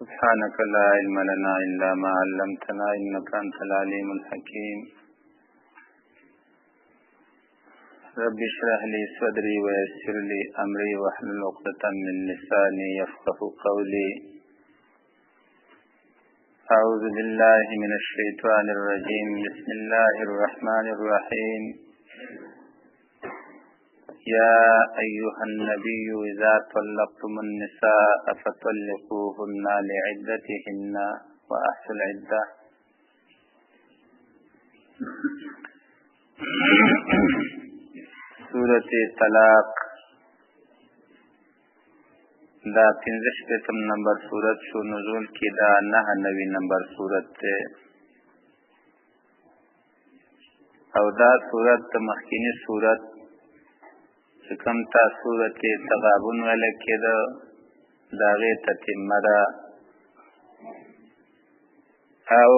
سبحانك لا علم لنا إلا ما علمتنا إنك أنت العليم الحكيم رب اشرح لي صدري ويسر لي أمري واحلل عقدة من لساني يفقه قولي أعوذ بالله من الشيطان الرجيم بسم الله الرحمن الرحيم يا أيها النبي إذا طلقتم النساء فطلقوهن لعدتهن وأحصوا العدة سورة طلاق دا 15 نمبر سورت شو نزول کی دا 9 نمبر سورت تے او دا سورت مخکینی سورت چکم تا سورت تغابن ولکی دا داغی تتمه دا او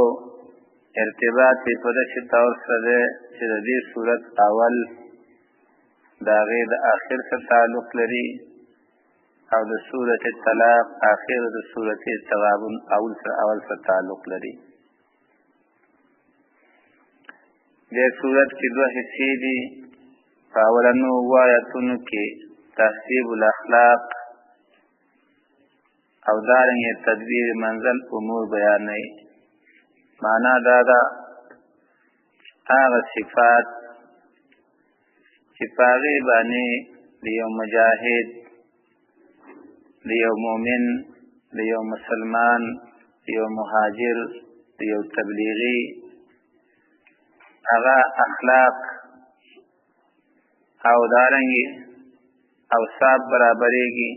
ارتباط پدش طور سده چه دی سورت اول داغی دا آخر سا تعلق لري او د سورت طلاق آخر د سورت تغابن اول سره تعلق لري. د سورت کې دوه حصے دي. په اولنو آیاتونو کې تهذیب الاخلاق او دارنګه تدبیر منزل امور بیانوي. معنا دا ده هغه صفات چې په هغې باندې د یو مجاهد د یو مؤمن د یو مسلمان د یو مهاجر د یو تبلیغی هغه اخلاق او دارنګي اوصاف برابرېږي.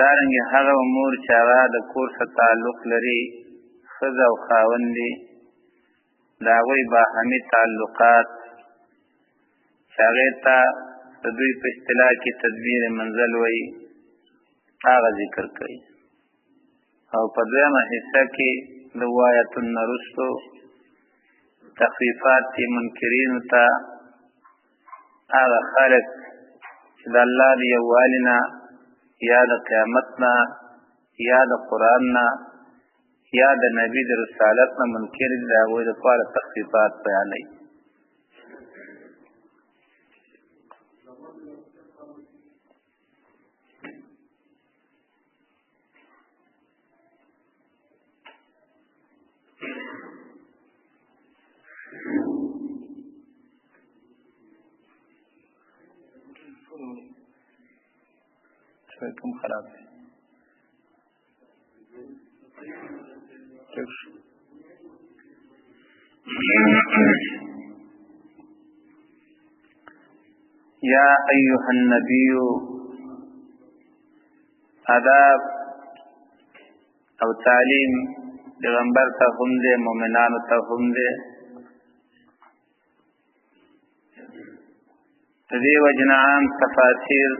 دارنګي هغه امور چې هغه د کور سره تعلق لري ښځه او خاوند دي د هغوی باهمي تعلقات چې هغې ته د دوی په اصطلاح کې تدبیر منزل وایي هغه ذکر کوي. او په دویمه حصه کې د آیاتونو نه وروستو تخفیفات دي منکرینو ته هغه خلک چې د الله د یووالي نه یا د قیامت نه یا د قرآن نه یا د نبي د رسالت نه منکر دي د هغوی دپاره تخفیفات بیانوي. کوم خراب دی یا ایها النبی آداب او تعلیم پیغمبر ته هم دی مؤمنانو ته هم دی. د دې وجنه عام تفاسیر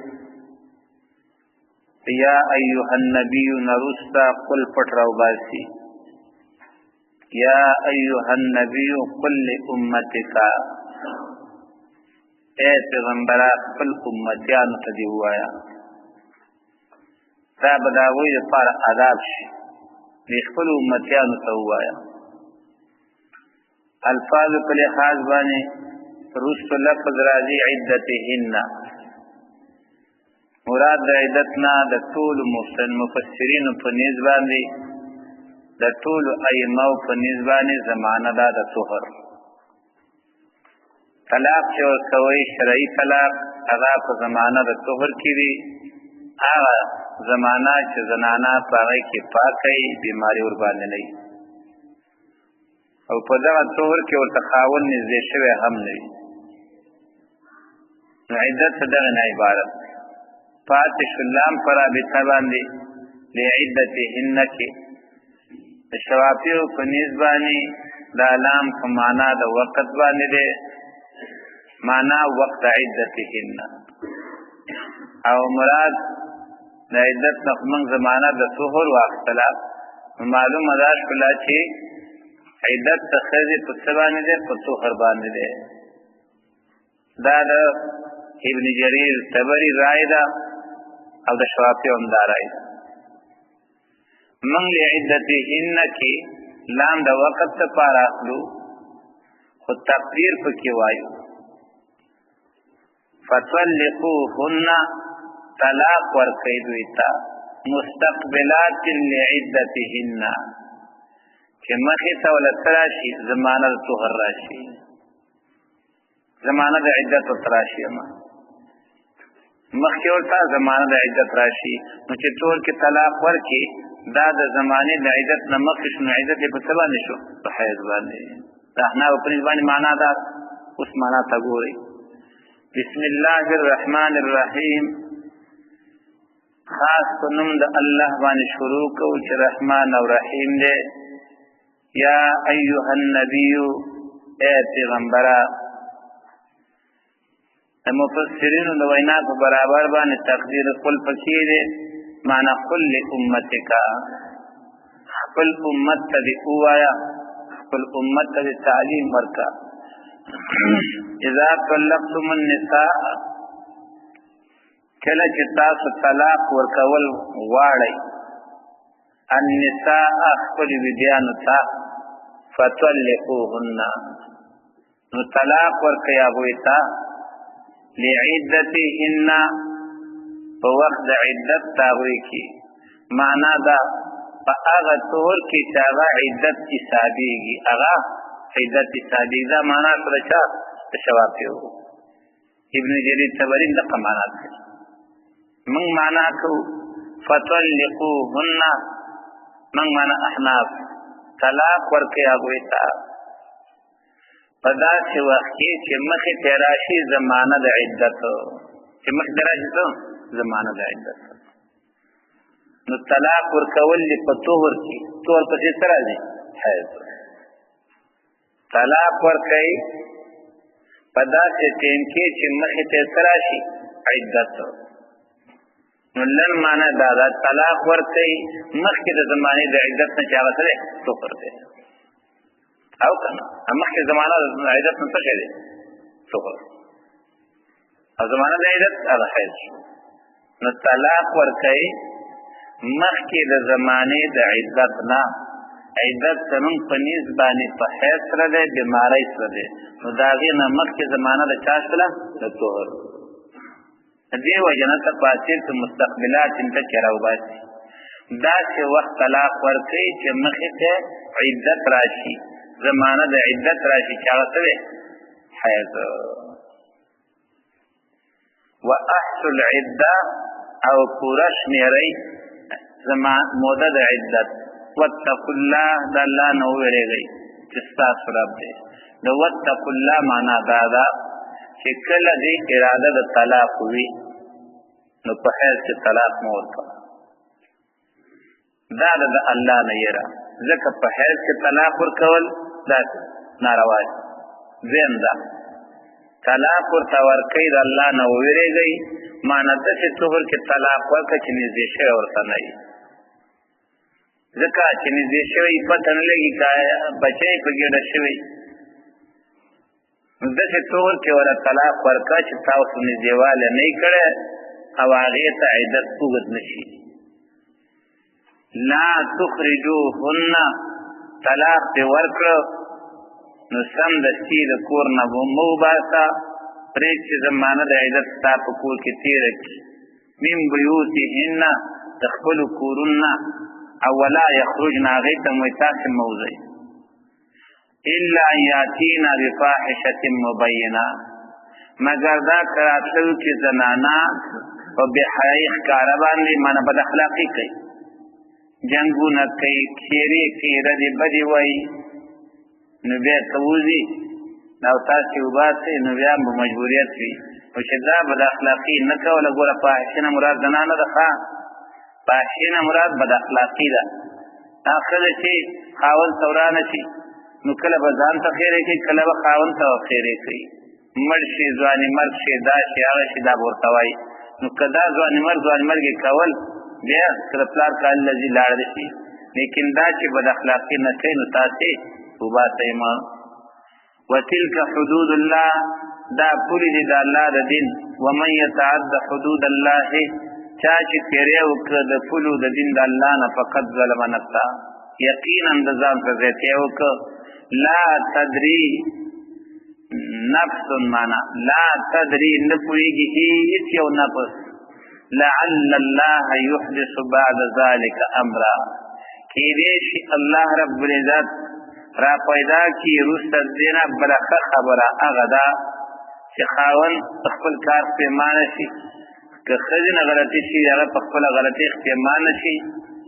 یا ایها النبی نرستا قل پټ راو باسی یا ایها النبی قل لامتک اے پیغمبر خپل امتیانو ته دی وایا. دا به د هغوی لپاره آداب شي د خپلو امتیانو ته ووایا. الفاظو په لحاظ باندې وروستو لفظ راځي عدتهن. مراد د عدت نه د ټولو مفسرینو په نیز باندې د ټولو ائمهو په نیز باندې زمانه ده د طهر. طلاق چې ورته وایي شرعي طلاق هغه په زمانه د طهر کې وي. هغه زمانه چې زنانه په هغې کې پاکه وي بیماري ورباندې نه وي او په دغه طهر کې ورته خاوند نږدې شوی هم نه وي. نو عدت دغه نه عبارت پاتې شو. لام په رابطه باندې لعدتهن کې د شوافیو په نیز باندې دا لام په معنا د وقت باندې دی. معنا وقت عدتهن او مراد د عدت نه موږ زمانه د طهر واخیستله. معلومه ده شوله چې عدت د ښځې په څه باندې دی؟ په طهر باندې دی. دا د ابن جریر طبري رای ده او د شوافی هم دا رای ده. من لعدتهن کې لام د وقت لپاره اخلو خو تقدیر پکې وایو فطلقوهن طلاق ورکړئ دوی ته مستقبلات لعدتهن چې مخې ته ولته راشي زمانه د طهر راشي زمانه د عدت راشي مخکې ورته زمانه د عدت راشي نو چې ټول کې طلاق ورکړي دا د زمانه د عدت نه مخکې شنو عدت یې په څه باندې شو په حیض باندې د احناف په نسبت باندې معنا دا اوس معنا ته ګورئ بسم الله الرحمن الرحیم خاص په نوم د الله باندې شروع کوو چې رحمان او رحیم دی یا ایها النبی اے پیغمبره مفسرینو د وینا په برابر باندې تقدیر خپل پکې دی معنا قل لامتک خپل امت ته دی وایا خپل امت ته تعلیم ورکا اذا طلقتم النساء کله چې تاسو طلاق ورکول غواړئ النساء خپل بیبیانو ته فطلقوهن نو طلاق ورکړئ هغوی ته لعدتهن په وخت د عدت هغوی کې معنا دا په هغه طور کې چې هغه عدت حسابېږي هغه عدت حسابېږي دا معنا سره چا د شوافیو ابن جریر طبري دغه معنا کوي من معنا کو فطلقوهن من معنا احناف طلاق ورکړئ هغوی ته په داسې وخت کې چې مخې ته راشي زمانه د عدت چې مخې ته راشي څه زمانه د عدت نو طلاق ورکول دې په طهر کې طهر پسې څه راځي حیض طلاق ورکړئ په داسې ټیم کې چې مخې ته څه راشي عدت نو لن معنا دا ده طلاق ورکړئ مخکې د زمانې د عدت نه چې هغه څه دی طهر دی او کنه مخکې زمانه د عدت نه څه شی دی طهر او زمانه د عدت هغه حیض نو طلاق ورکړئ مخکې د زمانې د عدت نه عدت زمونږ په نیز باندې په حیض سره دی بیمارۍ سره دی نو د هغې نه مخکې زمانه د چا شوله د طهر دې وجه نه تفاصیل په مستقبلات انته کې راوباسي داسې وخت طلاق ورکړئ چې مخې ته عدت راشي زمانه د عدت راشي چې هغه څه دی حیض واحصوا العده او پوره شمېرئ موده د عدت واتقوا الله د الله نه وویرېږئ چې ستاسو رب دی د واتقوا الله معنا دا ده چې کله دې اراده د طلاق وي نو په حیض کې طلاق مه ورکوه دا د الله نه یره ځکه په حیض کې طلاق ورکول دا ناروا دي دویم دا طلاق ورته ورکوئ د الله نه وویرېږئ معنا داسې طهر کې طلاق ورکړه چې نږدې شوی ورته نه وي ځکه چې نږدې شوی پته نه لګي که بچی په ګېډه شوی نو داسې طهر کې ورته طلاق ورکړه چې تاسو نږدېوالی نه یې کړی او هغې ته عدت اوږد نه شي لا تخرجوهن طلاق دې ورکړه نو سمدستي د کور نه مه وباسه پرېږد چې زمانه د عدت ستا په کور کې تېره کړي من بیوتهن د خپلو کورونو او ولا یخرجن هغې ته مو تاسې مه وځئ الا ان یاتینا بفاحشة مبینه مګر دا که راتلو کې زنانه په بېحیایي ښکاره باندې معنه بد اخلاقي کوي جنګونه کوي ښېرې کوي ردې بدې وایي نو بیا ته وځي او تاسې وباسئ نو بیا به مجبوریت وي خو چې دا بد اخلاقي نه کوله ګوره فاحشه نه مراد زنانه ده ښه فاحشه نه مراد بد اخلاقي ده دا ښځه چې خاوند ته ورانه شي نو کله به ځان ته خیرې کوي کله به خاوند ته خیرې کوي مړ شي ځواني مرګ شي دا شي هغه شي دا به ورته وایي نو که دا ځواني مرګ یې کول بیا که د پلار کال لذي لاړه شي لیکن دا چې بد اخلاقي نه کوي نو تاسې وباسئ ما وتلك حدود الله دا پوری دی د الله د دین ومن يتعد حدود الله چا چې تیرې وکړه د پولو د دین د الله نه فقط ظلم نفسه یقینا د ځان ته زیاتې وکړه لا تدري نفس معنا لا تدري نه پوهېږي هېڅ یو نفس لعل الله يحدث بعد ذلك امرا کېدای شي الله رب العزت را پیدا کړي وروسته د دې نه بله ښه خبره هغه ده چې خاوند خپل کار پښیمانه شي که ښځې نه غلطي شي هغه په خپله غلطي پښیمانه شي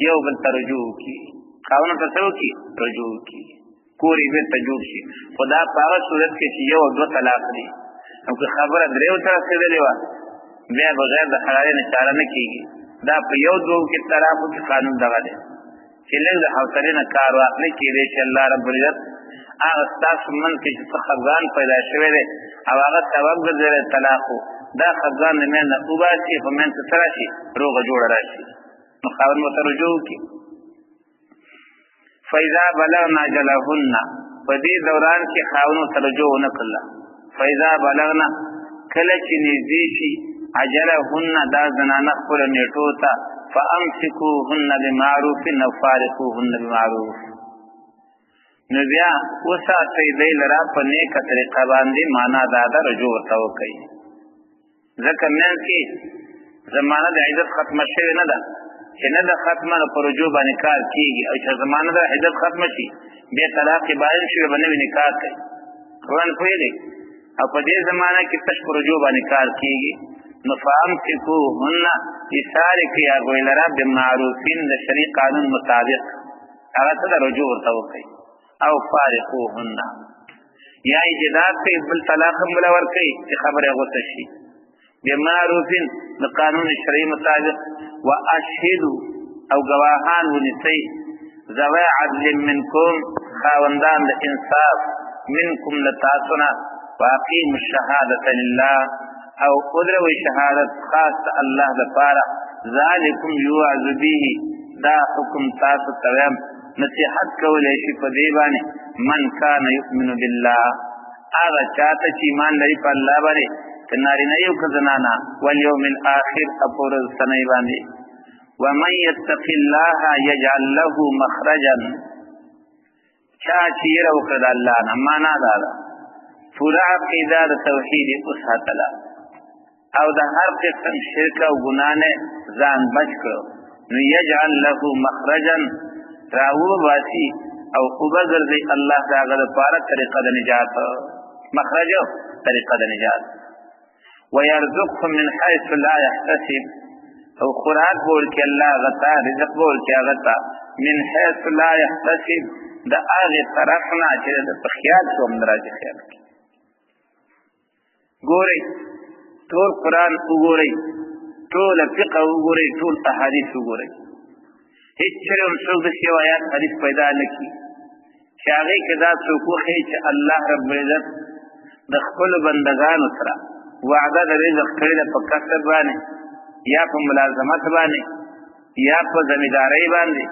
یو بل ته رجوع وکړي خاوند ته څه وکړي رجوع وکړي کور یې بېرته جوړ شي خو دا په هغه صورت کې چې یو او دوه طلاق دي او که خبره درېو ته رسېدلې وه بیا بغیر د حلالۍ نه چاره نه کېږي دا په یو دوو کې طلاقو کې قانون دغه دی چې لږ د حوصلې نه کار واخلي کېدای شي الله رب العزت هغه ستاسو منځ کې چې څه خفګان پیدا شوی دی او هغه سبب ګرځېدلی طلاق و دا خفګان د منځ نه وباسي په منځ ته څه راشي روغه جوړه راشي نو خاوند ورته رجوع وکړي فاذا بلغنا اجلهن په دې دوران کې خاوند ورته رجوع ونه کړله فاذا بلغنا کله چې نږدې شي اجلهن دا زنانه خپلو نیټو ته فامسکوهن بمعروف او فارقوهن بمعروف نو بیا وساتئ دی لره په نیکه طریقه باندې معنا دا ده رجوع ورته وکړئ ځکه منځ کې زمانه د عدت ختمه شوې نه ده چې نه ده ختمه نو په رجوع باندې کار کېږي او چې زمانه د عدت ختمه شي بیا طلاق یې باین شوی به نوي نکاح کوي خبرانه پوهېږئ او په دې زمانه کې تش په رجوع باندې کار کېږي نو فامسکوهن ایثارې کړئ هغوی لره بمعروفین د شرعي قانون مطابق هغه څه ده رجوع ورته وکړئ او فارقوهن یا اجداد کوي بل طلاق هم بله ورکوي چې خبره غوسه شي بمعروفین د قانون شرعي مطابق واشهدو او ګواهان ونیسئ ذوی عدل منکم خاوندان د انصاف منکم له تاسو نه واقیموا الشهادة لله او ادروي شهادت خاص الله دپاره ذالکم یوعظ به دا حکم تاسو ته نصیحت کولی شي په دې باندې من کان یؤمن بالله هغه چاته چې ایمان لري په الله باندې که نارینه یو که زنانه والیوم الاخر او په ورځ سنۍ باندې ومن یتق الله یجعل له مخرجا چا چې یره وکړه د الله نه معنا دا ده پوره عقیده د توحید وساتله او د هر قسم شرک او ګناه نه ځان بچ کړو نو یجعل له مخرجا راوباسي او وبګرځي الله د هغه لپاره طریقه د نجات مخرج طریقه د نجات ويرزقهم من حيث لا يحتسب او خوراک ورکړي الله غتا رزق ورکړي غتا من حيث لا يحتسب د هغه طرف نه چې د خیال څوم راځي خیال ګوري ټول قرآن وګورئ ټول فقه وګورئ ټول احادیث وګورئ هیڅ چېرې هم څوک داسې یو آیات حدیث پیدا نه کړي چې هغې کې دا څوک وښیي چې الله رب العزت د خپلو بندګانو سره وعده د رزق کړې ده په کسب باندې یا په ملازمت باندې یا په زمیندارۍ باندې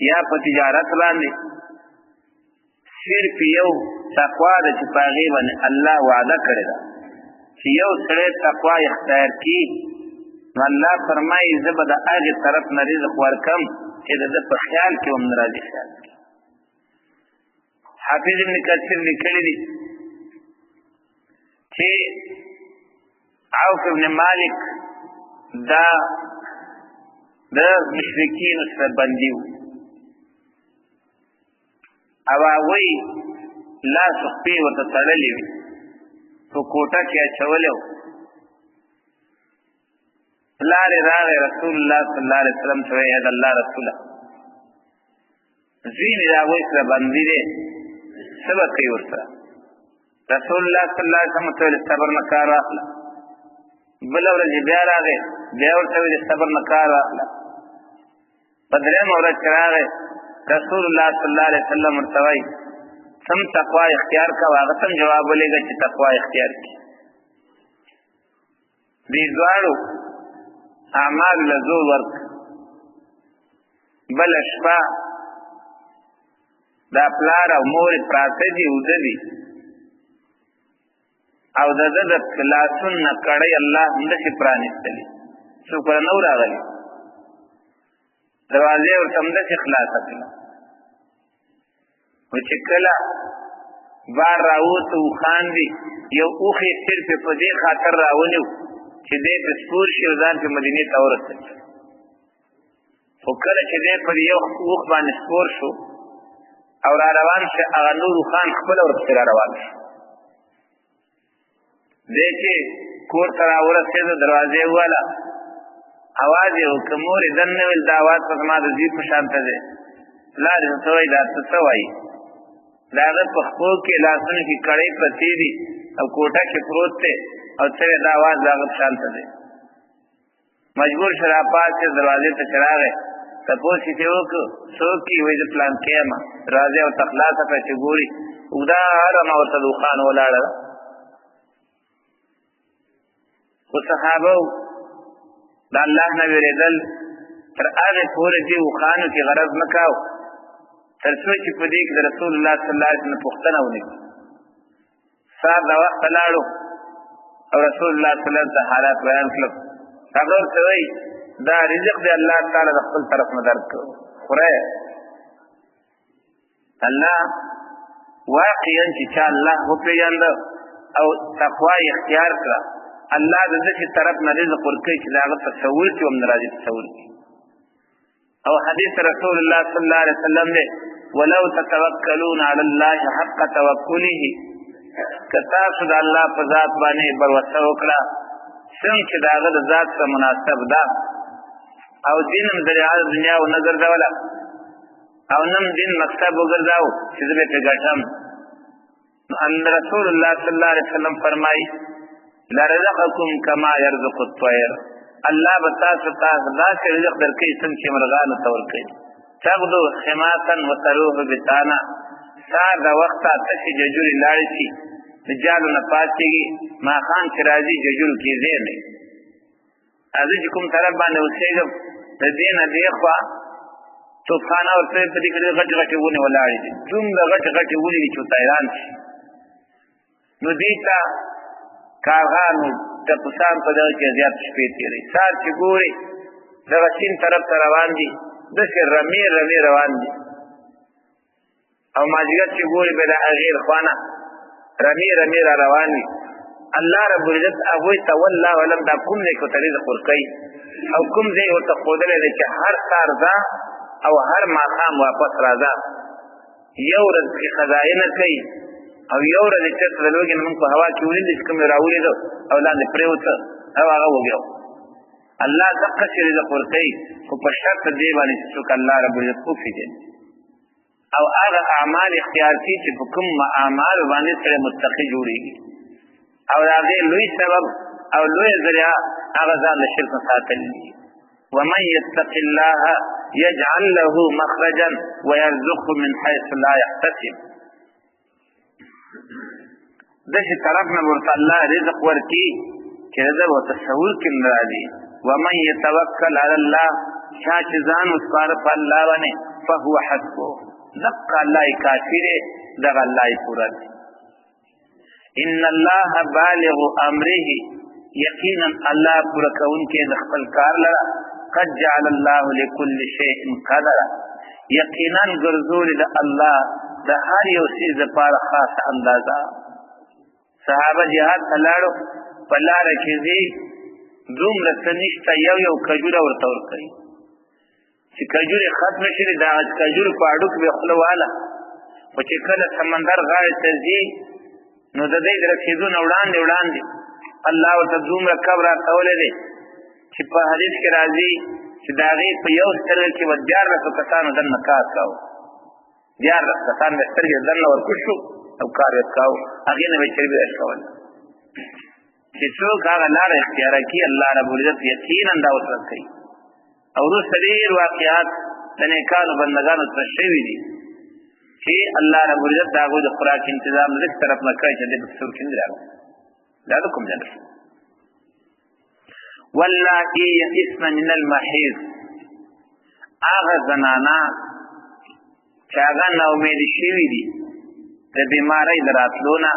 یا په تجارت باندې صرف یو تقوا ده چې په هغې باندې الله وعده کړې ده چې یو سړی تقوا اختیار کړي نو الله فرمایي زه به د هغې طرف نه رزق ورکم چې د ده په خیال کې هم نه راځي خیال کې حافظ ابن کثیر لیکلی دي چې عوف ابن مالک دا د مشرکینو سره بندي و او هغوی لاس خپې ورته تړلې وي په کوټه کې اچولی و لارې راغی رسول الله صلی الله علیه وسلم ته وایي د الله رسوله زوی مې د هغوی سره بندي دی څه به کوي ورسره رسول الله صلی الله علیه وسلم ته ویل صبر نه کار واخله بله ورځ بیا راغی بیا ورته ویل صبر نه کار واخله په درېیمه ورځ چې راغی رسول الله صلی الله علیه وسلم ورته وایي سم تقوا اختیار کوه هغه سم جواب ولېږه چې تقوا اختیار کړي دې دواړو اعمالو له زور ورک بله شپه دا پلار او مور پراته دي اوده دي او د ده د لاسون نه کړۍ الله همداسې پرانېستلي څوک نه راغلی دروازې ورته همداسې خلاصه کړه و چې کله بار راووته اوښان دي یو اوښ یې صرف په دې خاطر راونیو چې دی په سپور شي او ځان په مدینې ته ورسوي خو کله چې دی پر یو اوښ باندې سپور شو او را روان شو هغه نور اوښان خپله ورپسې را روان شو دی چې کور ته راورسېده دروازې وواله اواز یې وکړه مورې دننه ویل دا اواز په زما د زوی په شان ته دی پلار یې ورته وایي دا ته څه وایي د هغه په خپو کې لاسونو کې کړۍ پرتې دي او کوټه کې پروت دی او څه دا اواز د هغه په شان ته دی مجبور شو راپاڅېد دروازې ته چې راغی تپوس یې ترې وکړو څوک یې وایي زه پلانکی یم دروازې ورته خلاصه کړه چې ګوري اوږده رمه ورته د اوښانو ولاړه ده خو صحابه د الله نه وېرېدل تر هغې پورې دې اوښانو کې غرض نه کاو تر څو چې په دې کې د رسول الله صلی الله علیه وسلم پوښتنه ونه کړي سهار د وخته لاړو او رسول الله صلی الله علیه وسلم حالات بیان کړل هغه ورته وایي دا رزق دی الله تعالی د خپل طرف نه درکړو خورئ الله واقعا چې چا الله وپېژانده او تقوا یې اختیار کړه الله د دې طرف نه رزق ورکوي چې د هغه تصور کې هم نه راځي تصور کې او حدیث رسول الله صلی الله علیه وسلم دی ولو تتوکلون علی الله حق توکله که تاسو د الله په ذات باندې بروسه وکړه څنګه چې د هغه د ذات سره مناسب ده او دین هم ذریعه د دنیا ونه ګرځوله او نم دین مکتب وګرځاو چې زه به پرې ګټم ان رسول الله صلی الله علیه وسلم فرمایي لرزقکم کما یرزق الطیر الله به تاسو ته داسې رزق درکوي څنګه چې مرغانو ته ورکوي تغدو خماسا وتروح بطانا سهار د وخته تشې ججورې لاړې شي د جالو نه پاڅېږي ماښام چې راځي ججورو کې ځای دی زه چې کوم طرف باندې اوسېږم د دې نه دې خوا توپخانه ورته په دې کې غټې غټې ونې ولاړې دي دومره غټې غټې ونې دي چې ورته حیران شي نو دې ته کارغانو ټپوسان په دغه کې زیات شپې تېروي سهار چې ګوري دغه سیند طرف ته روان دي داسې رمې رمې روان دي او مازدیګر چې ګوري به د هغې خوا نه رمې رمې را روان دي الله رب العزت هغوی ته والله علم دا کوم ځای کې ورته رزق ورکوي او کوم ځای ورته ښودلی دی چې هر سهار ځه او هر ماښام واپس راځه یو ورځ کې خزاینه کوي او یو ورځ یې چېرته د لوږې نه مونږ په هوا کې ولیدل چې کوم یې راولېده او لاندې پرېوته او هغه وږی و الله دقسې رزق ورکوي خو په شرط دې باندې چې څوک الله رب العزت وپېژني او هغه اعمال اختیار کړي چې په کوم اعمالو باندې سړی متقي جوړېږي او د هغې لوی سبب او لوی ذریعه هغه ځان له شرک نه ساتل دي ومن یتق الله یجعل له مخرجا ویرزقه من حیث لا یحتسب داسې طرف نه ورته الله رزق ورکړي چې رزق ورته تصور کې نه راځي ومن یتوکل علی الله چا چې ځان وسپاره په الله باندې فهو حسبه دقه الله یې کافي دی دغه الله یې پوره دی ان الله بالغ امره یقینا الله پوره کوونکی د خپل کار لره قد جعل الله لكل شيء قدرا یقینا ګرځولې د الله د هر یو څیز لپاره خاصه اندازه صحابه جهاد ته لاړو په لاره کې ځي دومره څه نشته یو کجوره ورته ورکوي چې کجورې ختمه شي د هغه کجورو په هډوکو به یې خوله واله خو چې کله سمندر غاړې ته ځي نو د دې د رسېدو نه وړاندې الله ورته دومره کب راکولی دی چې په حدیث کې راځي چې د هغې په یو سترګه کې به 14 کسانو دننه کار کاوه 14 کسان به سترګې دننه ورکوټ شو او کار یې کاوه هغې نه به یې چربي راچوله چې څوک هغه لاره اختیاره کړي الله رب العزت یقینا دا ورته کوي او وروسته ډېر واقعات د نیکانو بندګانو سره شوي دي چې الله رب العزت د هغوی د خوراک انتظام لږ طرف نه کړی چې دی په تصور کې نه راغلی دا د کوم ځای نه واللاتي یئسن من المحیض هغه زنانه چې هغه ناامیدې شوي دي د بیمارۍ د راتلو نه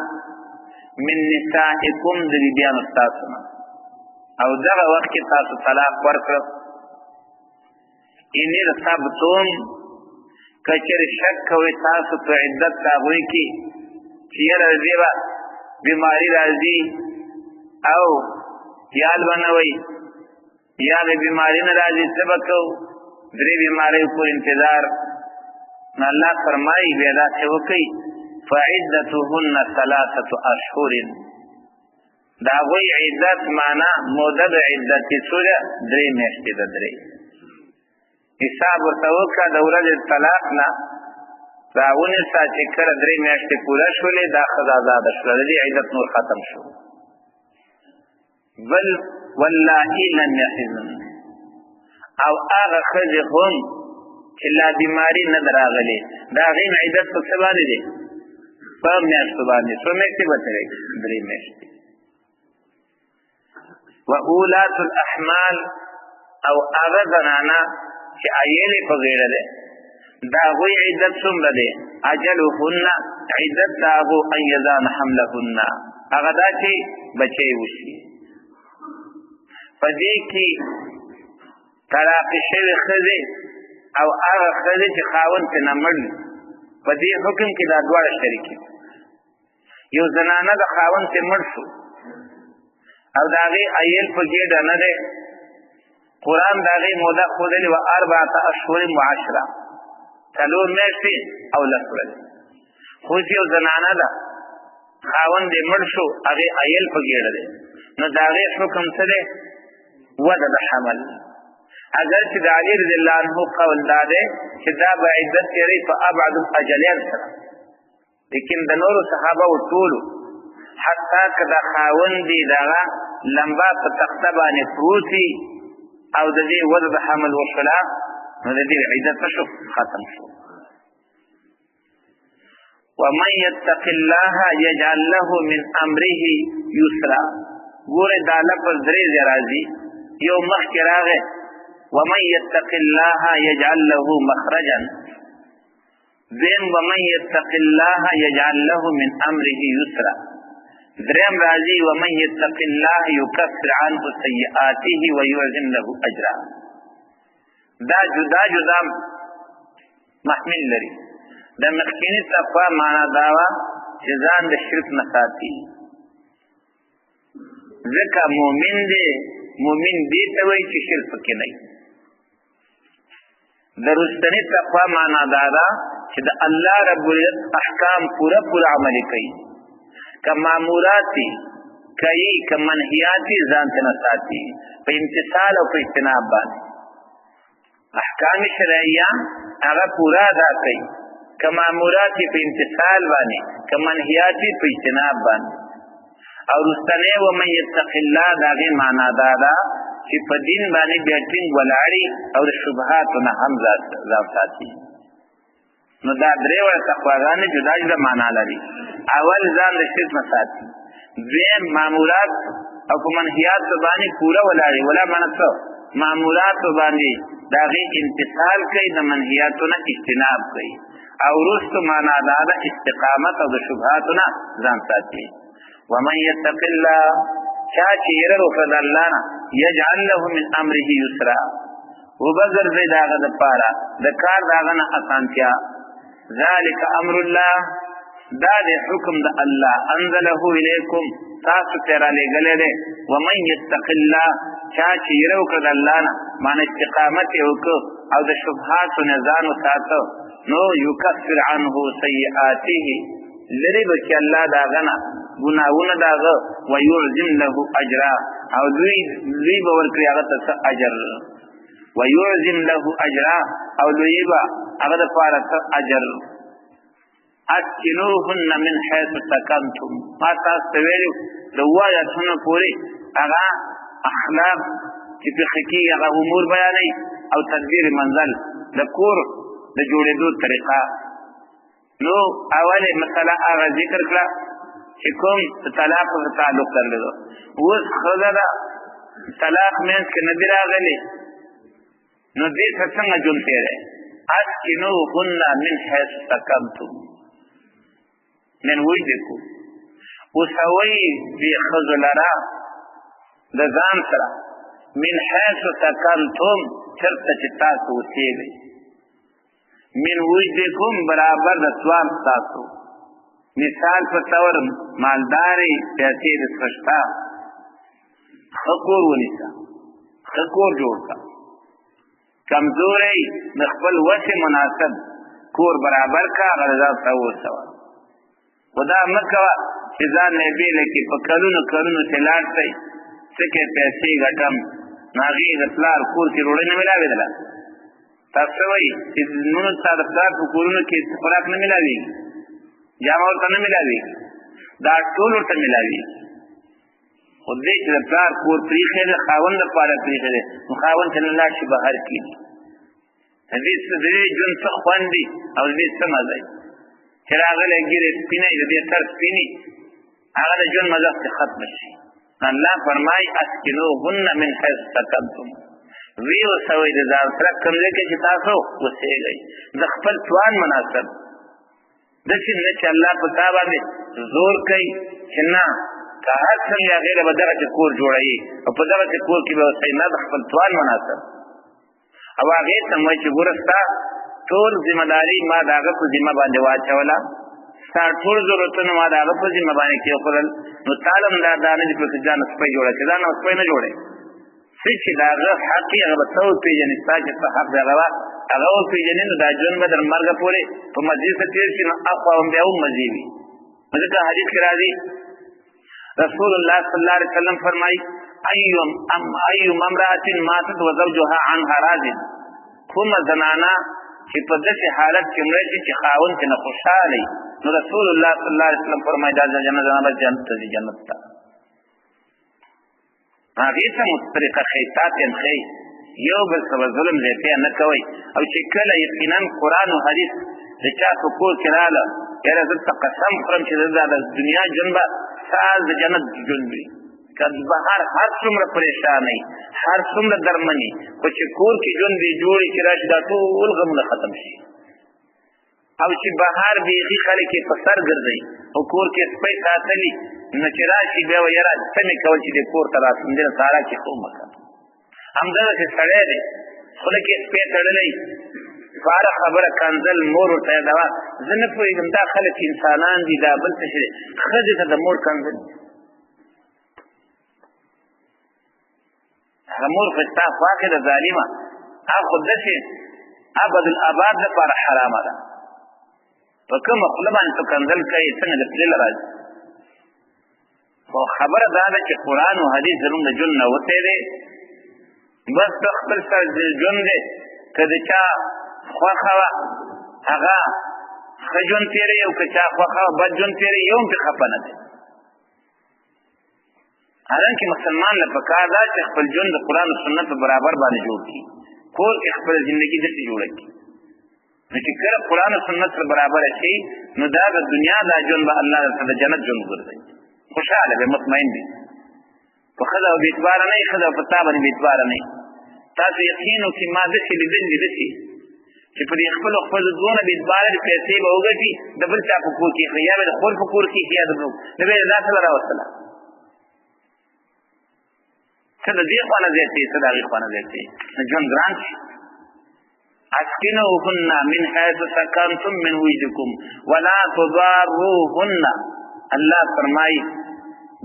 من نسائکم د بیبیانو ستاسو نه او دغه وخت کې تاسو طلاق ورکړ ان ارتبتم کچر شک کوي تاسو په عدت هغوی کې چې راځي به بیماری راځي او یال بنوي یا به بیماری نه راځي څه به کوو درې بیماریو پورې انتظار نو الله فرمایي بیا داسې وکړئ فعدتهن 3 اشهر د هغوی عدت معنا موده د عدت چې څو ده 3 میاشتې ده 3 حساب ورته وکړه د ورځې طلاق نه راونیسه چې کله 3 میاشتې پوره شولې دا ښځه ازاده شوله د دې عدت نور ختم شو بل واللائي لم يحضن او هغه ښځې هم چې لا بیماري نه ده راغلې د هغې عدت په څه باندې دی په میاشتو باندې څو میاشتې به تېری 3 میاشتې و اولات الاحمال او هغه زنانه چې عیلې په غیړه ده د هغوی عدت څومره دی اجلهن عدت د هغو ان یضعن حملهن هغه دا چې بچی وشي په دې کې طلاق شوې ښځې او هغه ښځې چې خاوند ترې نه مړ په دې حکم کې دا دواړه شریکې یو زنانه د خاوند ترې مړ شو او د هغې عیل په ګېډه نه دی قرآن د هغې موده ښودلې وه 4 اشهر و 10 4 میاشتې او 10 ورځې خو یو زنانه ده خاوند یې مړ شو هغې عیل په ګېډه دی نو د هغې حکم څه دی وده د حمل اگر چې د علي رضی الله عنه قول دا دی چې دا به عدت تېروي په ابعد الاجلین سره لیکن د نورو صحابهو ټولو حتی که د خاوند دی دغه لمبا په تخته باندې پروت وي او د دې وده د حمل وشوله نو د دې عدت څه شو ختم شو ومن یتق الله یجعل له من امره یسرا ګوره دا لفظ درې ځای راځي یو مخکې راغی ومن یتق الله یجعل له مخرجا دویم ومن یتق الله یجعل له من امره یسرا دریم راځي ومن یتق الله یکفر عنه سیئاته ویعظم له اجرا دا جدا جدا محمل لري د مخکینی تقوا معنا دا وه چې ځان د شرک نه ساتي ځکه مؤمن دی مؤمن دې ته وایي چې شرک پکې نه وي د رستنی تقوا معنا دا ده چې د الله رب العزت احکام پوره پوره عملي کوي که ماموراتي کوي که منهیاتي ځان ته نه ساتي په امتثال او په اجتناب باندې احکام شرعیه هغه پوره ادا کوي که ماموراتي په امتثال باندې که منهیاتي په اجتناب باندې او رستنی ومن یتق الله د هغې معنا دا ده چې په دین باندې بیا ټینګ ولاړي او د شبهاتو نه هم ځان ساتي نو دا درې وړه تقواګانې جدا جدا معنا لري اول ځان د شرک نه ساتي دویم مامورات او په منهیاتو باندې پوره ولاړي ولا معنا څه ماموراتو باندې د هغې امتثال کوي د منهیاتو نه اجتناب کوي او وروستو معنا دا ده استقامت او د شبهاتو نه ځان ساتي ومن یتق الله چا چې یره وکړه د الله نه یجعل له من امره یسرا وبګرځي د هغه دپاره د کار د هغه نه اسانتیا ذلک امر الله دا د حکم د الله انزله الیکم تاسو ته رالیږلی دی ومن یتق الله چا چې یره وکړه د الله نه معنی استقامت یې وکړه او د شبهاتو نه ځان وساته نو یکفر عنه سیئاته لرې به کړي الله د هغه نه ګناهونه د هغه ویعظم له اجرا او دوی به ورکړي هغه ته څه اجر ویعظم له اجرا او دوی به هغه دپاره څه اجر اسکنوهن من حیث سکنتم ما تاسو ته ویلي د اووه ایتونو پورې هغه اخلاق چې پېښه کېږي هغه امور بیانوي او تدبیر منزل د کور د جوړېدو طریقه نو اولې مسله هغه ذکر کړه چې کوم طلاق سره تعلق درلود اوس ښځه ده طلاق منځ کې نه دي راغلي نو دې ته څنګه ژوند تېری اسکنوهن من حیث سکنتم من وجدکم اوسوئ دې ښځو لره د ځان سره من حیث سکنتم چرته چې تاسو اوسېږئ من وجدکم برابر د سوال تاسو مثال په طور مالدارې پیسې درڅخه شته ښه کور ونیسه ښه کور جوړ کړه کمزوری د خپل وسې مناسب کور برابر کړه هغه د ځان سره وسوه خو دا مه کوه چې ځان نه یې بېله کړي په کلونو کلونو چې لاړ شئ څه کې پیسې ګټم نو هغې د پلار کور کې ډوډۍ نه ملاوېدله تاسو څه وایي چې لمونځ ستا د پلار په کورونو کې خوراک نه ملاوېږي جامه ورته نه ملاوېږي دا ټول ورته ملاوېږي خو دې چې د پلار کور پرېښی دی خاوند دپاره پرېښی دی نو خاوند چې نه لاړ شي بهر کېږي د دې ژوند څه خوند دي او د دې څه مزه چې راغلی ږیرې سپینی د دې سر سپیني هغه د ژوند مزه پرې ختمه شي الله فرمایي اسکنوهن من حیث سکنتم وی اوسوئ د ځان سره کوم ځای کې چې تاسو اوسېږئ د خپل توان مناسب داسې نه چې الله په تا باندې زور کوي چې نه که هر څنګه هغې له به دغسې کور جوړوي او په دغسې کور کې به اوسئ نه د خپل توان مناسب او هغې ته م وایي چې ګوره ستا ټول ذمهداري ما د هغه په ذمه باندې واچوله ستا ټول ضرورتونه ما د هغه په ذمه باندې کېښودل نو تاله هم دا نه دي پکې ځان سپی جوړه چې ځان سپی نه جوړوي څه چې د هغه حق یې هغه به ته وپېژنې ستا چې څه حق دی هغه وپېژنې نو دا ژوند به تر مرګه پورې په مزې څه تېر شي نو اخوا هم بیا هم مزې وي ځکه حدیث کې راځي رسول الله صلی الله علیه وسلم فرمایي ایم امرأة ماتت وزوجها عنها راض کومه زنانه چې په داسې حالت کې مړه شي چې خاوند ترې نه خوشحاله وي نو رسول الله صلی الله علیه وسلم فرمایي دا زنانه به جنت ته ځي جنت ته هغې ته مو طریقه ښیي تاسې هم ښیي یو بل ته به ظلم زیاتیا نه کوئ او چې کله یقینا قرآن و حدیث د چا په کور کې راغله یاره زه ته قسم خورم چې دا د دنیا ژوند به ساز د جنت ژوند وي که بهر هر څومره پریشانۍ هر څومره درمنې خو چې کور کې ژوند وي جوړې چې راشي دا ټول غمونه ختم شي او چې بهر بیخي خلک یې په سر ګرځوي او کور کې سپی ساتلي نو چې راشي بیا به یاره څه مې کول چې دې کور ته راسم دې سارا کې خو مه کوه همدغسې سړی دی خوله کې سپی تړلی فاره خبره کنځل مور ورته یادوه زه نه پوهېږم دا خلک انسانان دي دا بل څه شی دی ښځې ته د مور کنځل هغه مور خو ستا خواښې ده ظالمه هغه خو داسې ابد الاباد لپاره حرامه ده په کومه خوله باندې ته کنځل کوې څنګه د پلې له راځي خو خبره دا ده چې قرآن و حدیث زموږ د ژوند نه وتی دی بس ته خپل سره ژوند دی که د چا خوښه وه هغه ښه ژوند تېروي او که چا خوښه وه بد ژوند تېروي یو هم پرې خفه نه دی حالانکې مسلمان له پکار ده چې خپل ژوند د قرآن و سنت په برابر باندې جوړ کړي کور کې خپله زندګي داسې جوړه کړي نو چې کله قرآن و سنت سره برابره شي نو دا د دنیا دا ژوند به الله درته د جنت ژوند وګرځوي خوشحاله دی مطمئن دی په ښځه او بېاعتباره نه وي ښځه په تا باندې بېاعتباره نه وي تاسو یقین وکړئ ما داسې لیدلي داسې چې په دې خپلو ښځو دونه بېاعتباره دي پیسې به وګټي د بل چا په کور کې یا به د خور په کور کې یا د به یې دا سره راوستله څه د دې خوا نه زیاتې څه د هغې خوا نه زیاتې نو ژوند ګران شي اسکنوهن من حیث سکنتم من وجدکم ولا تضاروهن الله فرمایي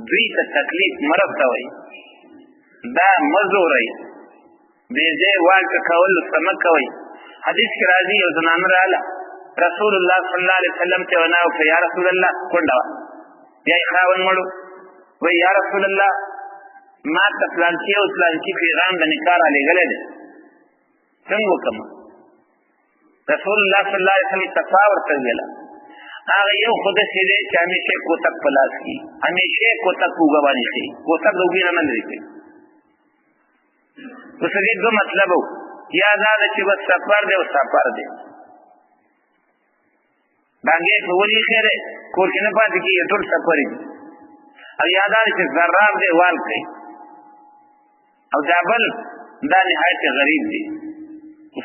دوی ته تکلیف مه رسوئ دا مه زورئ بې ځای واټه کول ورته مه کوئ حدیث کې راځي یو زنانه راغله رسول الله صلی الله علیه وسلم ته وینا وکړه یا رسول الله کونډه وه بیا یې خاوند مړ وایي یا رسول الله ما ته فلانچي او فلانچي پیغام د نکاح رالیږلی دی څنګه وکړم رسول الله صلی الله علیه وسلم صفا ورته ویله هغه یو خو داسې دی چې همیشه کوتک په لاس کړي همیشه کوتک په اوږه باندې ښي کوتک د اوږې نه نه لرې کوي اوس د دې دوه مطلب و یا دا ده چې بس سفر دی او سفر دی ډانګې په ولې ایښی دی کور کې نه پاتې کېږي ټول سفر دي او یا دا ده چې ضراب دی وال کوي او دا بل دا نهایت غریب دی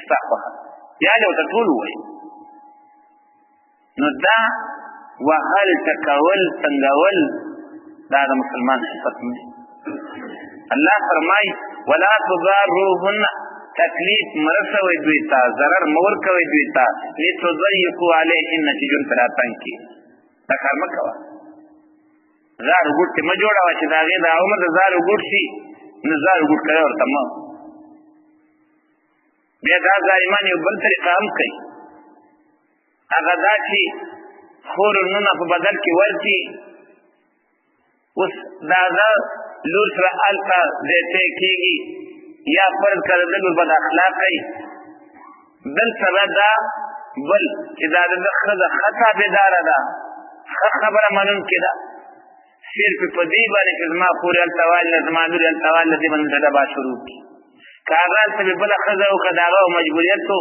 ستا خوښه یا دې ورته ټول ووایي نو دا وهل ټکول څنګول دا د مسلمان صفت نه الله فرمای ولا تضاروهن تکلیف مرسوي دوی ته ضرر مور کوي دوی ته لتضيقوا عليهن چې جون پر اتنګ کی دا کار مکوا زار وګټ ما جوړا چې دا غي دا عمر زار وګټ شي نه زار وګټ کړه ورته ما بیا دا ځایمان یو بل طریقه هم کوي هغه دا چې خور نونه په بدل کې ورتي اوس دا لور سره الکا دته کېږي یا فرض کړه د بد اخلاقي بل سره دا بل چې دا د خطا بيدار ده خبره منون کړه صرف په دې باندې چې ما پورې التوال زما نور التوال دې باندې دا با شروع کی کاغذ ته بل خزه او کداغه او مجبوریت تو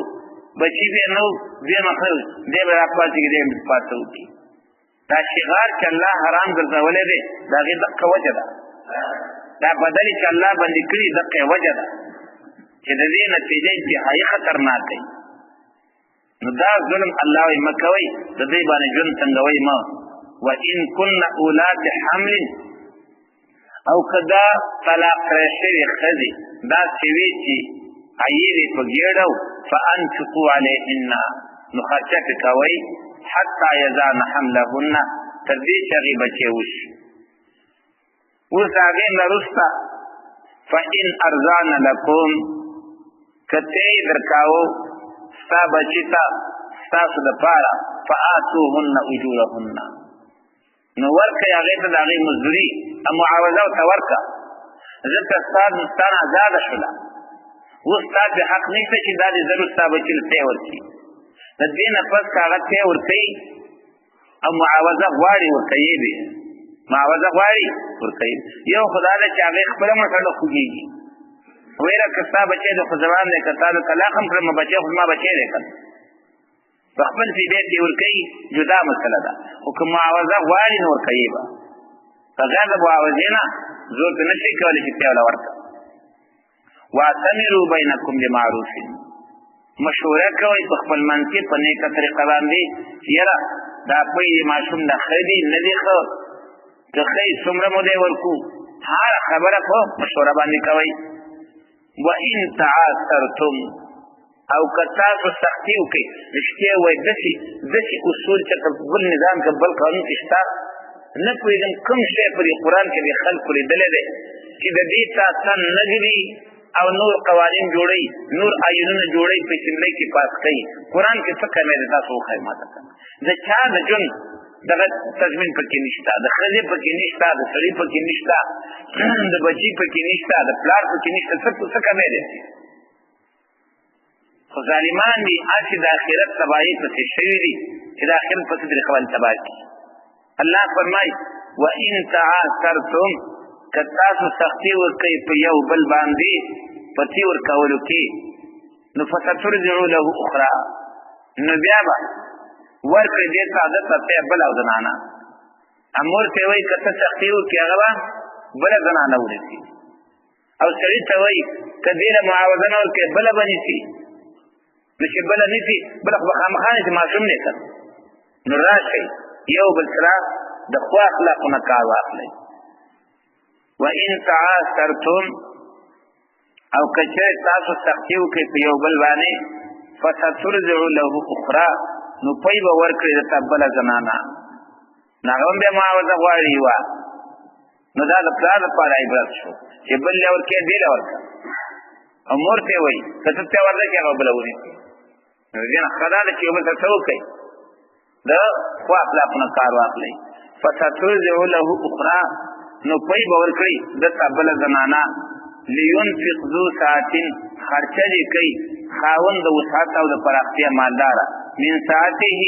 بچی به نو دې مخه دې به راپاتې دې پاتو کی دا شغار چې الله حرام ګرځولې دې دا غي دغه وجه ده دا بدل چې الله باندې کړی دغه وجه ده چې د دې نتیجه انتهایی خطرناک دی نو دا ظلم الله یې مکوي د دې باندې جون څنګه ما وان كن اولاد حمل او کدا طلاق رشي خذي دا سوي چې ايري په ګړو فانفقوا عليهن نو خرچه کوي حتى يزان حملهن تر دې چې غي بچي وشي وساغه نرستا فإن ارزان لكم کته درکاو ستا بچیتا ستاسو د پاره فآتوهن اجورهن نو ورکه هغه ته دغه مزدوري او معاوضه او تورکه ځکه ستاسو آزاد شولا وستاد حق نشته چې دا د ضرورت ثابت ته ورکی د دینه پس هغه ته ورکی او معاوضه غواړي ورکی به معاوضه غواړي ورکی یو خدای له چې هغه خپل مسله خوږي ویره کستا بچي د خزوان له کتا د طلاق هم کړم بچي خو ما بچي لیکل خپل دې دې ورکی جدا مسله ده او کوم معاوضه غواړي نور کوي با فغاز معاوضینا زور ته نشي کولای چې په لور ورته واعتمروا بينكم بمعروف مشوره کوي په خپل منځ په نیکه طریقه باندې یره دا په ماشوم د خېدي ندي خو د خې څومره مو دی ورکو هر خبره کو مشوره باندې کوي وان تعاثرتم او کتا په سختي وکي رښتیا وای دسي اصول چې په بل نظام کې بل قانون شته نه پوهیږم کوم شی په قرآن کې د خلکو لیدل دي چې د دې تاسو نګري او نور قوانین جوړي نور آیینونه جوړي په سیمه کې پاس کوي قرآن کې څه کوي د تاسو خیمه ده د چا د جون دغه تضمین پکې نشته د خزې پکې نشته د سړي پکې نشته د بچي پکې نشته د پلار پکې نشته څه کوي دي خو ظالمان دي چې د آخرت تباہی پسې شوي دي چې د آخرت پسې د خپل تباہ کی الله فرمای وان تعاثرتم کتاسو سختی ورکوي په یو بل باندې پتی ورکولو کې نو فترجعوا له اخرى نو بیا به ورکړي دې ته عادت ته بل او زنانه امور ته وایي کته سختی ورکوي هغه بل زنانه ورسي او سړی ته وایي کدیره معاوضه ورکوي بل بنسي نشي بل نسي بل خامخانه چې معصوم نه کړ نو راشي یو بل سره د خو اخلاقونه کار واخلي وان تعاثرتم او کچه تاسو سختیو کې په یو بل باندې فترجعوا له اخرى نو پای به ورکړي د تبل زنانا ناغم به معاوضه غواړي وا نو دا د پلان لپاره عبرت شو چې بل له ورکه دی له ورکه امور ته وای کته ته ورته کې هغه بلوري نو ځنه خدای چې یو بل څه وکړي دا خو اخلاقونه کار واخلي فترجعوا له اخرى نو پای به ورکړي د تبل زنانا لينفق ذو ساعت خرچه دي کوي خاوند د وسعت او د پراختیا مالدار من ساعته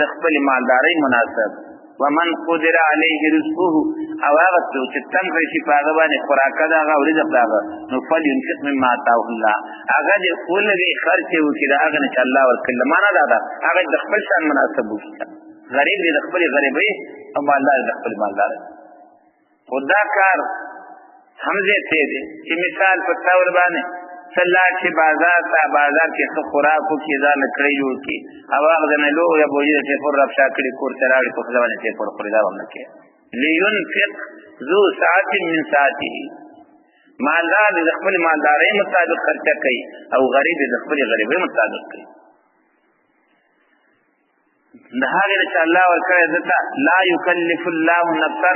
د خپل مالداري مناسب ومن قدر عليه رزقه او هغه چې تنګ شي په هغه باندې خوراک دا او رزق دا نو فلينفق مما آتاه الله هغه دې کول دي خرچه وکړي دا هغه چې الله ورکړي معنا دا ده هغه د خپل شان مناسب وکړي غریب دې د خپل غریبي او مالدار د خپل مالدار خدا کار حمزه ته دي چې مثال په تاور باندې صلاح چې بازار کې څو خوراکو کې ځان کړی جوړ کی اواغ د نه لو یا بوجي چې پر رب شاکړي کور تراړي په ځوانه چې پر خوري دا ونه کې لينفق ذو ساعت من ساعته مالدار د خپل مالدارۍ مطابق خرچه کوي او غریب د خپل غریبۍ مطابق کوي. د هغه چې الله ورکړی دته لا یکلف الله نفسا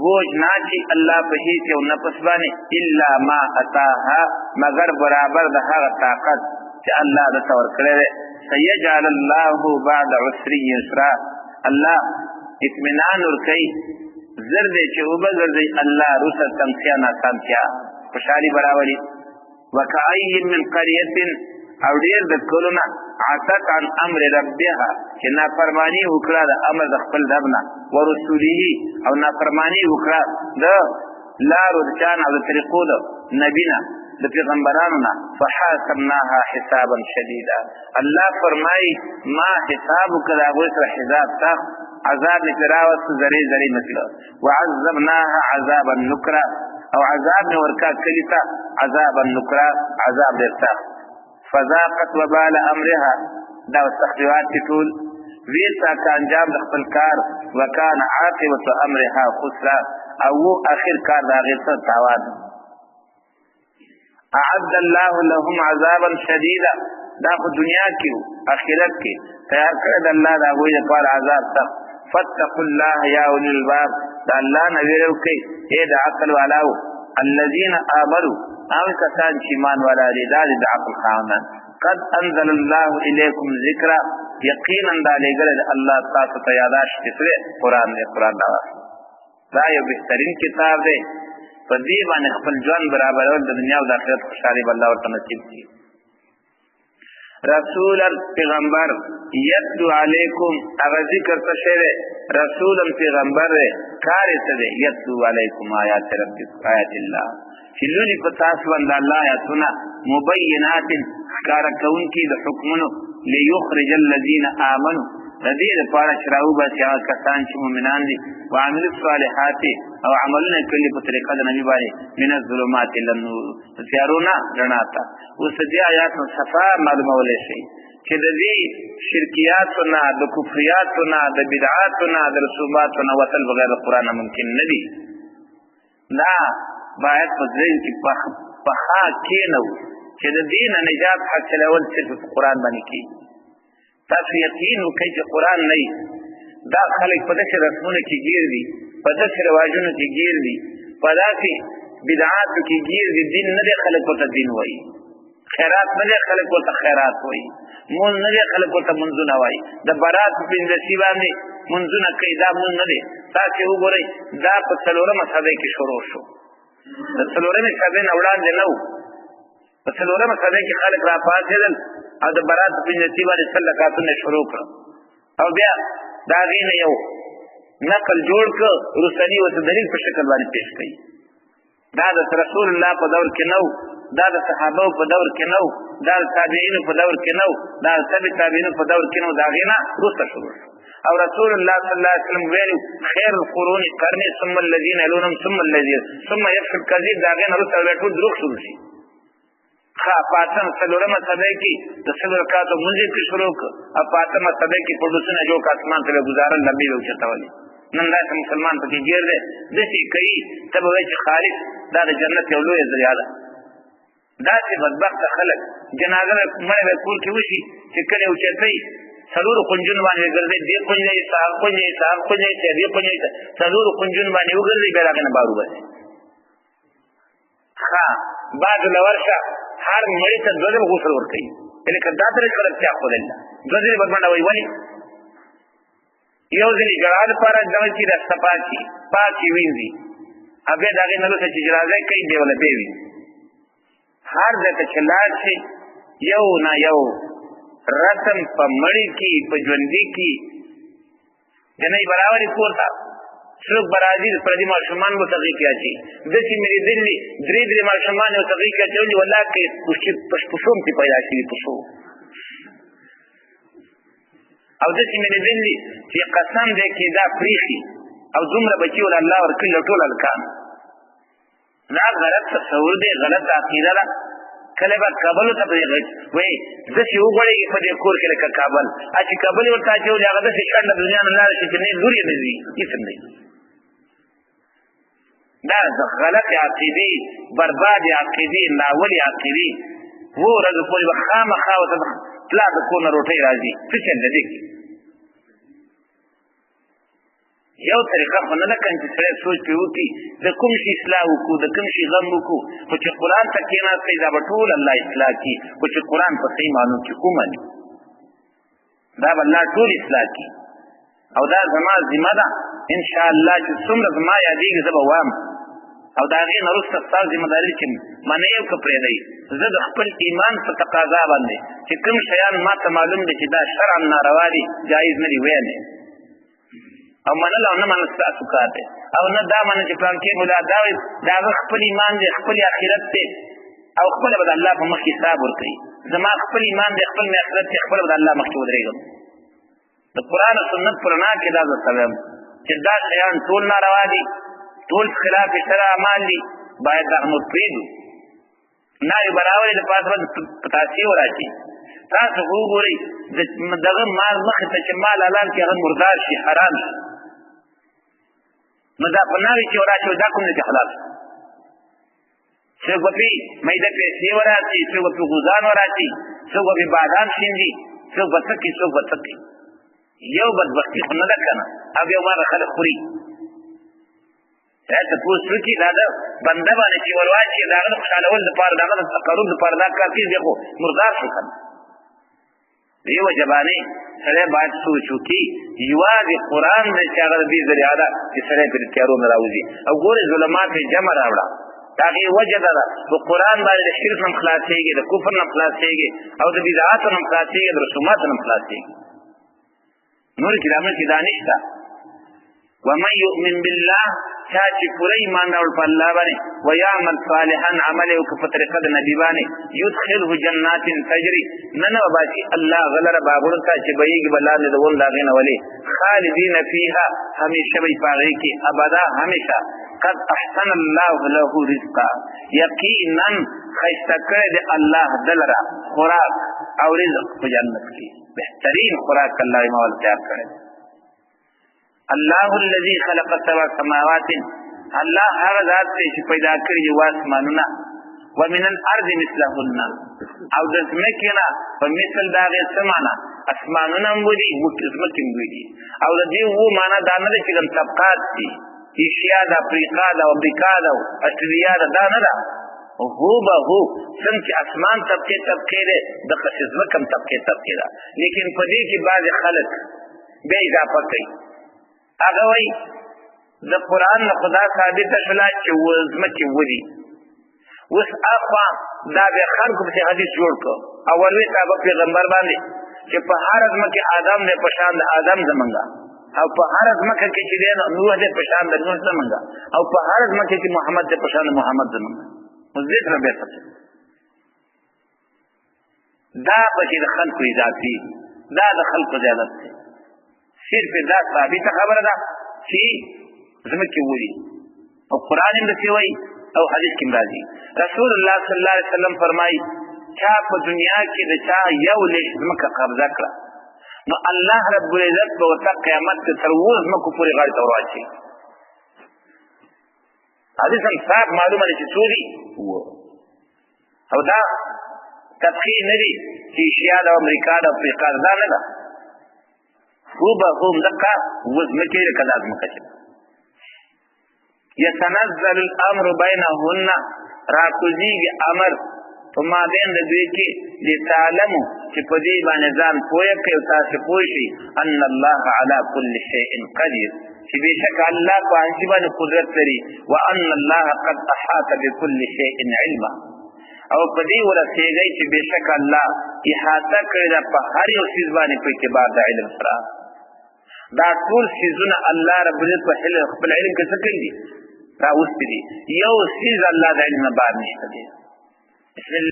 بوج ناچی الله په هیڅ یو نفس باندې الا ما اتاها مگر برابر د هغه طاقت چې الله دته ورکړی دی. سيجعل الله بعد عسر يسرا الله اطمینان ورکوي زر دی چې وبګرځي الله رسل تمسیا ناسامتیا خوشحالي برابري. وکأي من قرية او ډیر د کلونه عتت عن امر ربها چې نافرمانی وکړه د امر د خپل ربنا ورسوله او نافرمانی وکړه د لارو د چان او د طریقو د نبینا د پیغمبرانو نه فحاسبناها حسابا شديدا الله فرمای ما حساب کړه هغه سره حساب تا عذاب لتراوس زری زری مثلا وعذبناها عذابا نكرا او عذاب ورکا کلیتا عذابا نكرا عذاب درتا فذاقت وبال امرها دا استخدمات ټول ویسا کا انجام د خپل کار وکانه عاقبت امرها خسرا او اخر کار دا غیرت تاوان. اعد الله لهم عذابا شديدا دا په دنیا کې اخرت کې تیار کړی د الله دا غوی لپاره عذاب سخت. فاتقوا الله يا اولي الباب دا الله نه ویرو کوي اے د عقل والاو الذين امنوا او کسان چې ایمان والا دي دا د عقل خاوندان قد انزل الله اليكم ذکرا یقینا دا لګل الله تاسو ته یاداشت کړي قران دی قران دا یو بهترین کتاب دی په دې باندې خپل ځان برابرول د دنیا او د آخرت خوشالي الله ورته نصیب کړي. رسولا پیغمبر یتلو علیکم اغه ذکر ته شوی رسولا پیغمبر کار ته دی یتلو علیکم آیات ربکم آیات الله چلونی په تاسو باندې الله آیاتونه مبینات کار کون کی د حکمونو ليخرج الذين امنوا ردی لپاره شراو بس یا کسان چې مؤمنان دي وعمل الصالحات او عملونه کوي په طریقه د نبی باندې من الظلمات الى النور تیارونا رڼاتا اوس دې آیات صفا معلومه ولې شي چې د دې شرکیاتونه د کفریاتونه د بدعاتونه د رسوماتونه وصل بغیر قرآن ممکن نه دي. لا باید په دې کې په ښه کېنو چې د دین نجات حاصلول صرف قرآن باندې کې تاسو یقین وکړئ چې قرآن نه دا خلک په داسې رسمونو کې ګیر دي په داسې رواجونو کې ګیر دي په داسې بدعاتو کې ګیر دي دین نه دی خلک ورته دین وایي خیرات نه دی خلک ورته خیرات وایي مونځ نه دی خلک ورته مونځونه وایي د برات په پنځشي باندې مونځونه کوي دا مونځ نه دی. تاسې وګورئ دا په څلورمه صدۍ کې شروع شو د څلورمې صدۍ نه وړاندې نه و په څلورمه صدۍ کې خلک راپاڅېدل او د برات په پنځشي باندې سل رکعتونه شروع کړل او بیا د هغې نه یو نقل جوړ کړ رستني ورته دلیل په شکل باندې پیش کړي. دا د رسول الله په دور کې نه و دا د صحابه په دور کې نه و دا د تابعینو په دور کې نه و دا د تبع تابعینو په دور کې نه و د هغې نه وروسته شروع او رسول الله صلی الله علیه وسلم ویلي خیر القرون قرني ثم الذین یلونهم ثم الذین ثم یفشو الکذب د هغې نه وروسته بیا ټول دروغ شروع شي. پاتم څلورمه صدۍ کې د سلو رکعاتو مونځ کې شروع کړ او پاتمه صدۍ کې پردوسونه جوړ کړ اسمان ته ګزارل لمبې به اوچتولې. نن داسې مسلمان پکې ګیر دی داسې کوي ته به وایي چې خالق دا د جنت یو لویه ذریعه ده. داسې بدبخته خلک جنازه مړی به کور کې وشي چې کله اوچتوي څلورو کونجونو باندې وګرځي دې کونج دی هغه کونج دی هغه کونج دی دې کونج دی څلورو کونجونو باندې وګرځي بیا د هغې نه بار وباسي. ښه بعد لورشه هر مړي ته دوه ځله غسل ورکوي لکه دا طریقه رښتیا ښودل ده دوه ځلې به منډوي ولې یو ځلې ژړا لپاره دغه چې رسته پاکي پاکي وینځي او بیا د هغې نه وروسته چې جنازه کوي بیا وله بیا وینځي. هر ځای ته چې لاړ شي یو نه یو رسم په مړي کې په ژوندي کې جنۍ برابرې پورته څوک به راځي د پردي ماشومان به تغې کې اچي داسې مې لیدلي درې ماشومان یو تغې کې اچولي والله کې پشپشوم پې پیدا شوي پشو او داسې مې لیدلي چې قسم دی کې دا پرېښي او دومره بچي ول الله ورکړي له ټول هلکان دا غلط تصور دی غلط عقیده ده. کله به کابلو ته وایي داسې وغوړېږي په دې کور کې لکه کابل چې کابل یې ورته اچولي هغه داسې شنډه دنیا نه لاړه شي چې نه لور یې نه ځي هېڅ هم دی. دا غلط عقیدې برباد عقیدې ناولې عقیدې و ورځې پورې به خامخا ورته پلار د کور نه روټۍ راځي څه چل د دې یو طریقه خو نه ده که چې سړی سوچ پرې وکړي د کوم شي اصلاح وکړو د کوم شي غم وکړو خو چې قرآن ته کښېناستئ دا به ټول الله اصلاح کړي خو چې قرآن په صحیح معنو کې ومني دا به الله ټول اصلاح کړي او دا زما ذمه ده انشاءالله چې څومره زما یادېږي زه به وایم او د هغې نه وروسته ستاسو ذمهداري چې منئ او که پرېږدئ زه د خپل ایمان په تقاضا باندې چې کوم شیان ما ته معلوم دي چې دا شرعا ناروا دي جایز نه دي ویلی او منل او نه منل ستاسو کار دی او نه دا منل چې پلانکې ملا دا وایي د هغه خپل ایمان دی خپل آخرت دی او خپله به د الله په مخ کې حساب ورکوي زما خپل ایمان دی خپل مې آخرت دی خپله به د الله مخکې ودرېږم د قرآن او سنت په رڼا کې دا درته وایم چې دا شیان ټول ناروا دي ټول خلاف شرع اعمال دي باید دا هم پرېږدو ناوې به راولي د پاسه به پتاسې وراشي تاسو خو وګورئ دغه مال مخې ته چې مال حلال کړي هغه مردار شي حرام شي نو دا په ناوې چې وراشي دا کوم دی چې حلال شي څوک به پرې میده پیسې وراشي څوک به پرې غوزان وراشي څوک به پرې بادام شیندي څوک به څه کوي څوک به څه کوي یو بدبختي خو نه ده که نه او یو ماغه خلک خوري سړی تپوس وکړي دا د بنده باندې چې ور واچي د هغه د خوشحالول دپاره د هغه د تقرب دپاره دا کار کوي دی خو مردار شو که نه د یو وجبانې سړی باید سوچ وکړي یوازې قرآن دی چې هغه د دې ذریعه ده چې سړی پرې تیارو نه راوځي او ګورې ظلمات یې جمع راوړه د هغې وجه ده ده په قرآن باندې د شرک نه هم خلاصېږي د کفر نه هم خلاصېږي او د بدعاتو نه هم خلاصېږي د رسوماتو نه هم خلاصېږي نور کتابونو کې دا نشته ومن یؤمن بالله چا چې پوره ایمان راوړ په الله باندې ویعمل صالحا عمل یې وکړه په طریقه د نبي باندې یدخله جنات تجري ننه باسي الله غلره باغونو ته چې بهیږي به لاندې د ون د هغې نه ولې خالدین فیها همیشه به یې په هغې کې ابدا همیشه قد احسن الله له رزقا یقینا ښایسته کړی دی الله ده لره خوراک او رزق په جنت کې بهترین خوراک الله ما ول تیار کړی الله الذي خلق سبع سماوات الله هغه ذات دی چې پیدا کړي یو اسمانونه ومن الارض مثلهن او د ځمکې نه په مثل د هغې څه معنا اسمانونه هم ودي ځمکې هم ودي او د دې اووه معنا دا نه ده چې کوم طبقات دي ایشیا ده افریقا ده امریکا ده اسټرالیا ده دا نه ده هو به هو څنګه چې اسمان طبقې دی دغسې ځمکه هم طبقې ده لیکن په دې کې بعضې خلک بیا اضافه کوي هغه وایي د قرآن نه خو دا ثابته شوله چې ځمکې ودي اوس اخوا دا بیا خلکو پسې حدیث جوړ کړو او وروي صحابه پیغمبر باندې چې په هره ځمکې آدم دی په شان د آدم زمونږه او په هره ځمکه کې چې دی نوح دی په شان د نوح زمونږه او په هره ځمکه کې محمد دی په شان د محمد زمونږه اوس دې سره بیا څه دا پکې د خلکو اضافي دا د خلکو زیادت دی صرف دا ثابته خبره ده چې ځمکې ودي او قرآن هم داسې وایي او حدیث کې راځي رسول الله صلی الله علیه وسلم فرمایي چا په دنیا کې د چا یو لیش ځمکه قبضه کړه نو الله رب العزت به ورته قیامت کې تر اووه ځمکو پورې غاړې ته ور واچوي حدیث هم صاف معلومه ده چې څو دي او دا تفخیر نه دي چې ایشیا ده امریکا ده افریقا ده دا نه ده خو به هم دقه اووه ځمکې لکه دا ځمکه چې یتنزل الامر بینهن راکوزیږي امر په مابین د دوی کې لتعلمو چې په دې باندې ځان پوه کړئ او تاسې پوه شئ ان الله علی کل شیء قدیر چې بېشکه الله په هر شي باندې قدرت لري وان الله قد احاط بكل شیء علما او په دې ورسېږئ چې بېشکه الله احاطه کړې ده په هر یو څیز باندې په اعتبار د علم سره دا ټول څیزونه الله رب العزت په خپل علم کې څه کړي دي راوستي دي یو څیز الله د علم نه بار نشته دی بسم الله